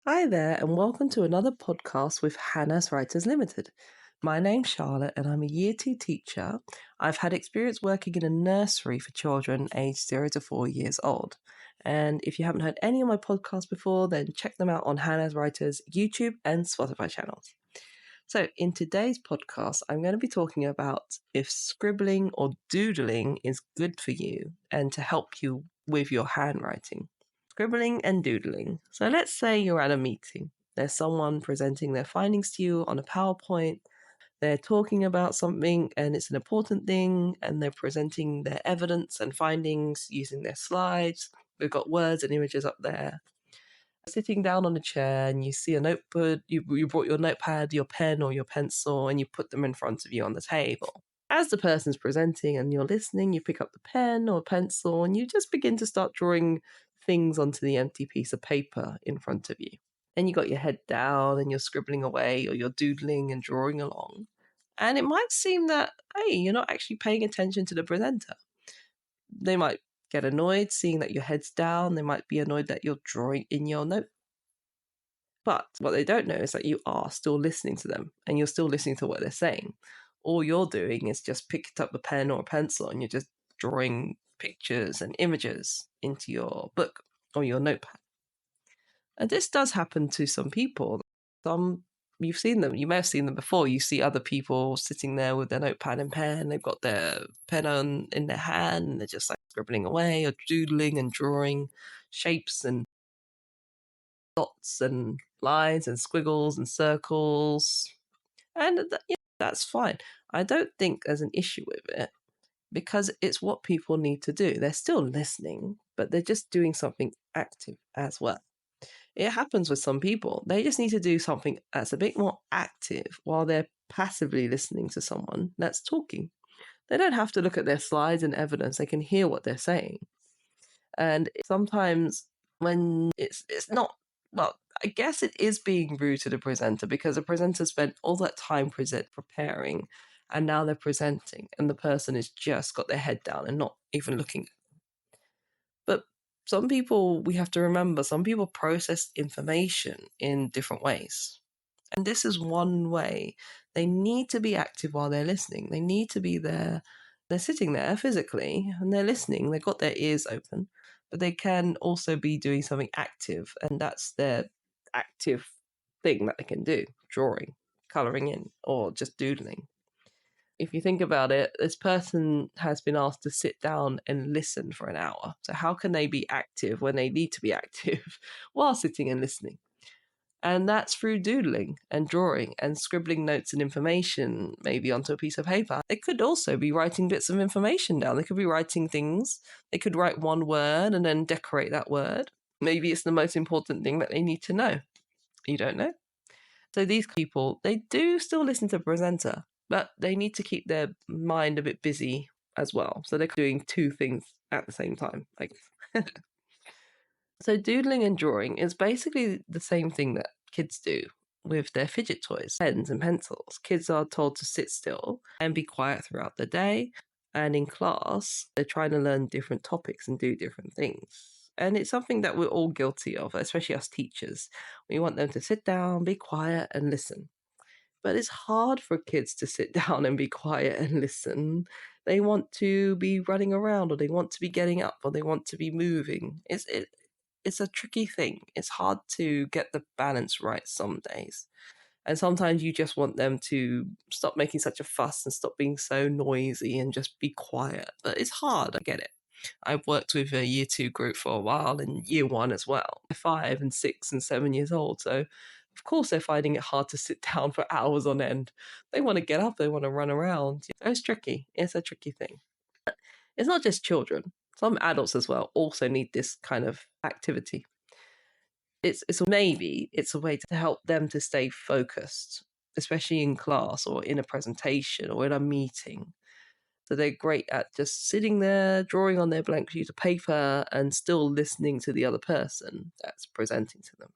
Hi there, and welcome to another podcast with Hanaz Writers Limited. My name's Charlotte, and I'm a Year 2 teacher. I've had experience working in a nursery for children aged 0 to 4 years old. And if you haven't heard any of my podcasts before, then check them out on Hanaz Writers YouTube and Spotify channels. So, in today's podcast, I'm going to be talking about if scribbling or doodling is good for you and to help you with your handwriting. Scribbling and doodling. So let's say you're at a meeting. There's someone presenting their findings to you on a PowerPoint. They're talking about something and it's an important thing, and they're presenting their evidence and findings using their slides. We've got words and images up there. Sitting down on a chair and you see a notebook, you brought your notepad, your pen or your pencil, and you put them in front of you on the table. As the person's presenting and you're listening, you pick up the pen or pencil and you just begin to start drawing things onto the empty piece of paper in front of you. And you got your head down and you're scribbling away or you're doodling and drawing along. And it might seem that, hey, you're not actually paying attention to the presenter. They might get annoyed seeing that your head's down. They might be annoyed that you're drawing in your note. But what they don't know is that you are still listening to them and you're still listening to what they're saying. All you're doing is just picking up a pen or a pencil and you're just drawing pictures and images into your book or your notepad. And this does happen to some people. You've seen them, you may have seen them before. You see other people sitting there with their notepad and pen, they've got their pen in their hand and they're just like scribbling away or doodling and drawing shapes and dots and lines and squiggles and circles. And that's fine. I don't think there's an issue with it because it's what people need to do. They're still listening, but they're just doing something active as well. It happens with some people. They just need to do something that's a bit more active while they're passively listening to someone that's talking. They don't have to look at their slides and evidence. They can hear what they're saying. And sometimes when it's not, well, I guess it is being rude to the presenter because the presenter spent all that time preparing and now they're presenting and the person has just got their head down and not even looking. But some people, we have to remember, some people process information in different ways. And this is one way. They need to be active while they're listening. They need to be there. They're sitting there physically and they're listening. They've got their ears open, but they can also be doing something active. And that's their active thing that they can do: drawing, colouring in, or just doodling. If you think about it, this person has been asked to sit down and listen for an hour. So how can they be active when they need to be active while sitting and listening? And that's through doodling and drawing and scribbling notes and information maybe onto a piece of paper. They could also be writing bits of information down. They could be writing things. They could write one word and then decorate that word. Maybe it's the most important thing that they need to know. You don't know. So these people, they do still listen to the presenter, but they need to keep their mind a bit busy as well. So they're doing two things at the same time. So doodling and drawing is basically the same thing that kids do with their fidget toys, pens and pencils. Kids are told to sit still and be quiet throughout the day. And in class, they're trying to learn different topics and do different things. And it's something that we're all guilty of, especially us teachers. We want them to sit down, be quiet, and listen. But it's hard for kids to sit down and be quiet and listen. They want to be running around, or they want to be getting up, or they want to be moving. It's a tricky thing. It's hard to get the balance right some days. And sometimes you just want them to stop making such a fuss and stop being so noisy and just be quiet. But it's hard, I get it. I've worked with a year 2 group for a while and year 1 as well. They're 5 and 6 and 7 years old. So, of course, they're finding it hard to sit down for hours on end. They want to get up, they want to run around. It's tricky. It's a tricky thing. It's not just children. Some adults as well also need this kind of activity. It's a way to help them to stay focused, especially in class or in a presentation or in a meeting. So they're great at just sitting there, drawing on their blank sheet of paper and still listening to the other person that's presenting to them.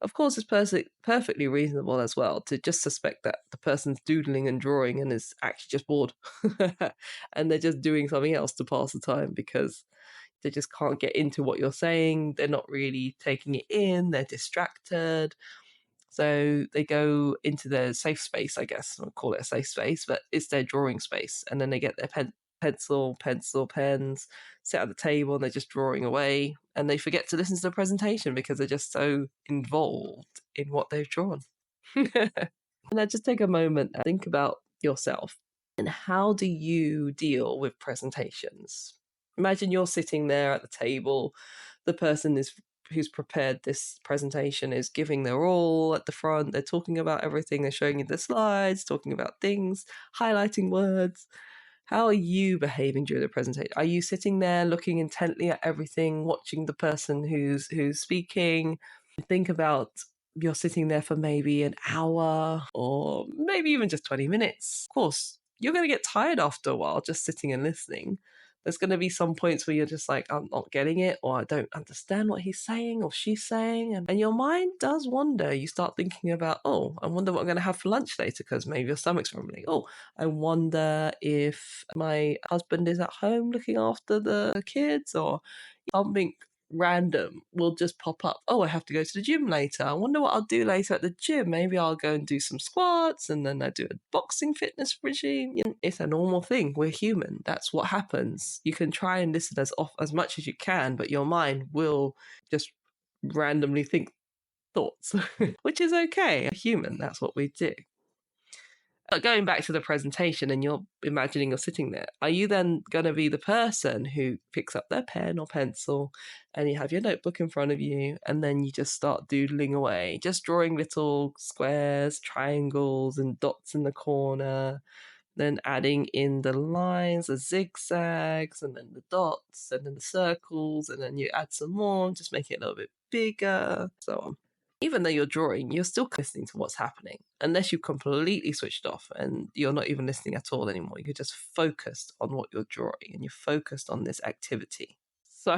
Of course, it's perfectly reasonable as well to just suspect that the person's doodling and drawing and is actually just bored and they're just doing something else to pass the time because They just can't get into what you're saying. They're not really taking it in. They're distracted. So they go into their safe space, I guess. I'll call it a safe space, but it's their drawing space. And then they get their pencil, pens, sit at the table, and they're just drawing away. And they forget to listen to the presentation because they're just so involved in what they've drawn. And I just take a moment and think about yourself. And how do you deal with presentations? Imagine you're sitting there at the table. The person who's prepared this presentation is giving their all at the front. They're talking about everything. They're showing you the slides, talking about things, highlighting words. How are you behaving during the presentation? Are you sitting there looking intently at everything, watching the person who's speaking? Think about you're sitting there for maybe an hour or maybe even just 20 minutes. Of course, you're going to get tired after a while just sitting and listening. There's going to be some points where you're just like, I'm not getting it, or I don't understand what he's saying or she's saying. And your mind does wander. You start thinking about, oh, I wonder what I'm going to have for lunch later because maybe your stomach's rumbling. Oh, I wonder if my husband is at home looking after the kids, or something random will just pop up. Oh, I have to go to the gym later. I wonder what I'll do later at the gym. Maybe I'll go and do some squats and then I do a boxing fitness regime. It's a normal thing. We're human. That's what happens. You can try and listen as much as you can, but your mind will just randomly think thoughts, which is okay. A human, that's what we do. But going back to the presentation and you're imagining you're sitting there, are you then going to be the person who picks up their pen or pencil and you have your notebook in front of you and then you just start doodling away, just drawing little squares, triangles and dots in the corner, then adding in the lines, the zigzags and then the dots and then the circles, and then you add some more, just make it a little bit bigger, so on. Even though you're drawing, you're still listening to what's happening, unless you completely switched off and you're not even listening at all anymore. You're just focused on what you're drawing and you're focused on this activity. So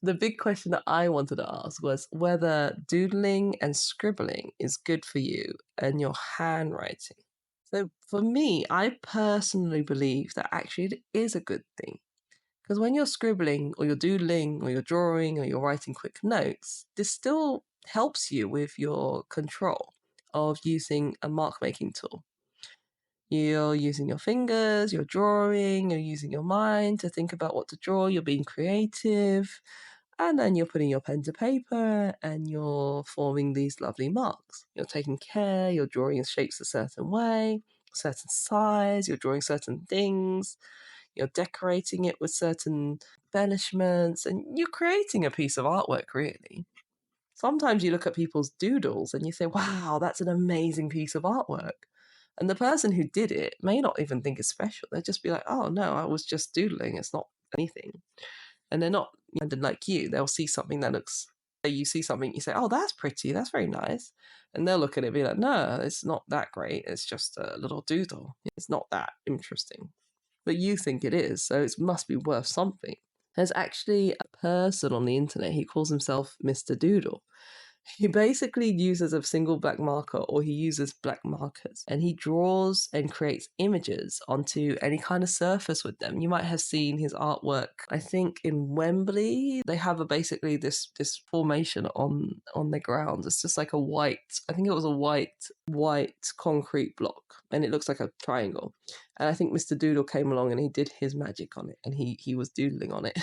the big question that I wanted to ask was whether doodling and scribbling is good for you and your handwriting. So for me, I personally believe that actually it is a good thing. Because when you're scribbling or you're doodling or you're drawing or you're writing quick notes, this still helps you with your control of using a mark making tool. You're using your fingers, you're drawing, you're using your mind to think about what to draw, you're being creative, and then you're putting your pen to paper and you're forming these lovely marks. You're taking care, you're drawing in shapes a certain way, certain size, you're drawing certain things. You're decorating it with certain embellishments, and you're creating a piece of artwork, really. Sometimes you look at people's doodles and you say, wow, that's an amazing piece of artwork. And the person who did it may not even think it's special. They'll just be like, oh, no, I was just doodling. It's not anything. And they're not minded like you. They'll see something that looks, you see something, you say, oh, that's pretty. That's very nice. And they'll look at it and be like, no, it's not that great. It's just a little doodle. It's not that interesting. But you think it is, so it must be worth something. There's actually a person on the internet, he calls himself Mr Doodle. He basically uses a single black marker, or he uses black markers, and he draws and creates images onto any kind of surface with them. You might have seen his artwork, I think in Wembley. They have basically this formation on the ground. It's just like a white, I think it was a white concrete block, and it looks like a triangle. And I think Mr. Doodle came along and he did his magic on it, and he was doodling on it.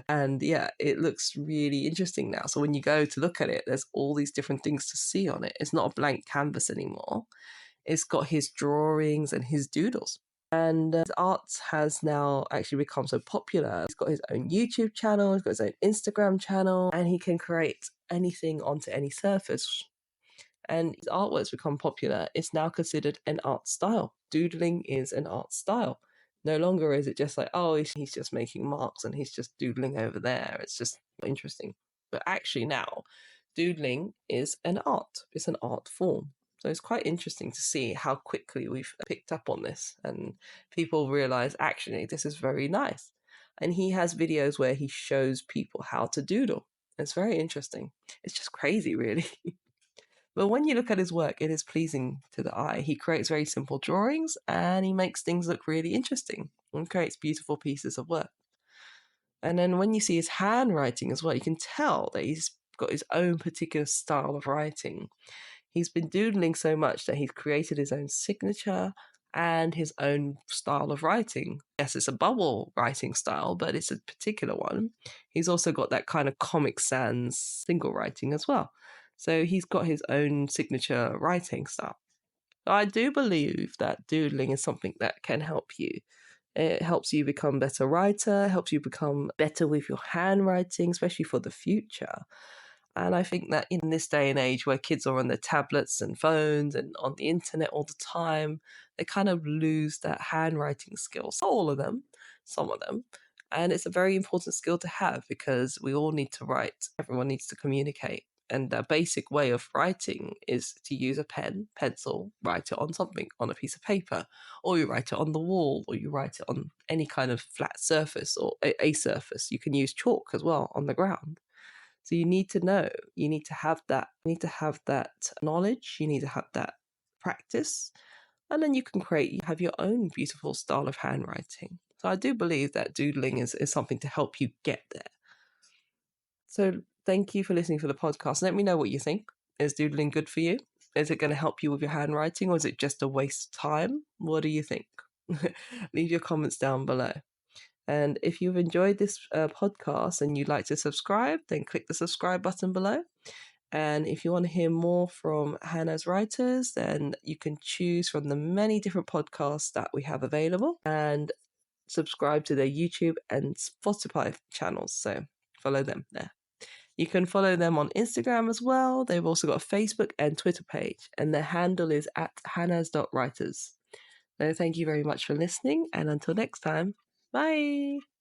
And yeah, it looks really interesting now. So when you go to look at it, there's all these different things to see on it. It's not a blank canvas anymore. It's got his drawings and his doodles. And his art has now actually become so popular. He's got his own YouTube channel, he's got his own Instagram channel, and he can create anything onto any surface. And his artwork's become popular. It's now considered an art style. Doodling is an art style. No longer is it just like, oh, he's just making marks and he's just doodling over there. It's just interesting. But actually now, doodling is an art. It's an art form. So it's quite interesting to see how quickly we've picked up on this and people realize, actually, this is very nice. And he has videos where he shows people how to doodle. It's very interesting. It's just crazy, really. But when you look at his work, it is pleasing to the eye. He creates very simple drawings and he makes things look really interesting and creates beautiful pieces of work. And then when you see his handwriting as well, you can tell that he's got his own particular style of writing. He's been doodling so much that he's created his own signature and his own style of writing. Yes, it's a bubble writing style, but it's a particular one. He's also got that kind of Comic Sans single writing as well. So he's got his own signature writing style. I do believe that doodling is something that can help you. It helps you become a better writer, helps you become better with your handwriting, especially for the future. And I think that in this day and age where kids are on their tablets and phones and on the internet all the time, they kind of lose that handwriting skills. Not all of them, some of them. And it's a very important skill to have because we all need to write. Everyone needs to communicate. And the basic way of writing is to use a pen, pencil, write it on something, on a piece of paper, or you write it on the wall, or you write it on any kind of flat surface or a surface. You can use chalk as well on the ground. So you need to know, you need to have that knowledge, you need to have that practice, and then you can have your own beautiful style of handwriting. So I do believe that doodling is something to help you get there. So thank you for listening to the podcast. Let me know what you think. Is doodling good for you? Is it going to help you with your handwriting, or is it just a waste of time? What do you think? Leave your comments down below. And if you've enjoyed this podcast and you'd like to subscribe, then click the subscribe button below. And if you want to hear more from Hanaz Writers, then you can choose from the many different podcasts that we have available and subscribe to their YouTube and Spotify channels. So follow them there. You can follow them on Instagram as well. They've also got a Facebook and Twitter page, and their handle is @hanaz.writers. So thank you very much for listening, and until next time, bye.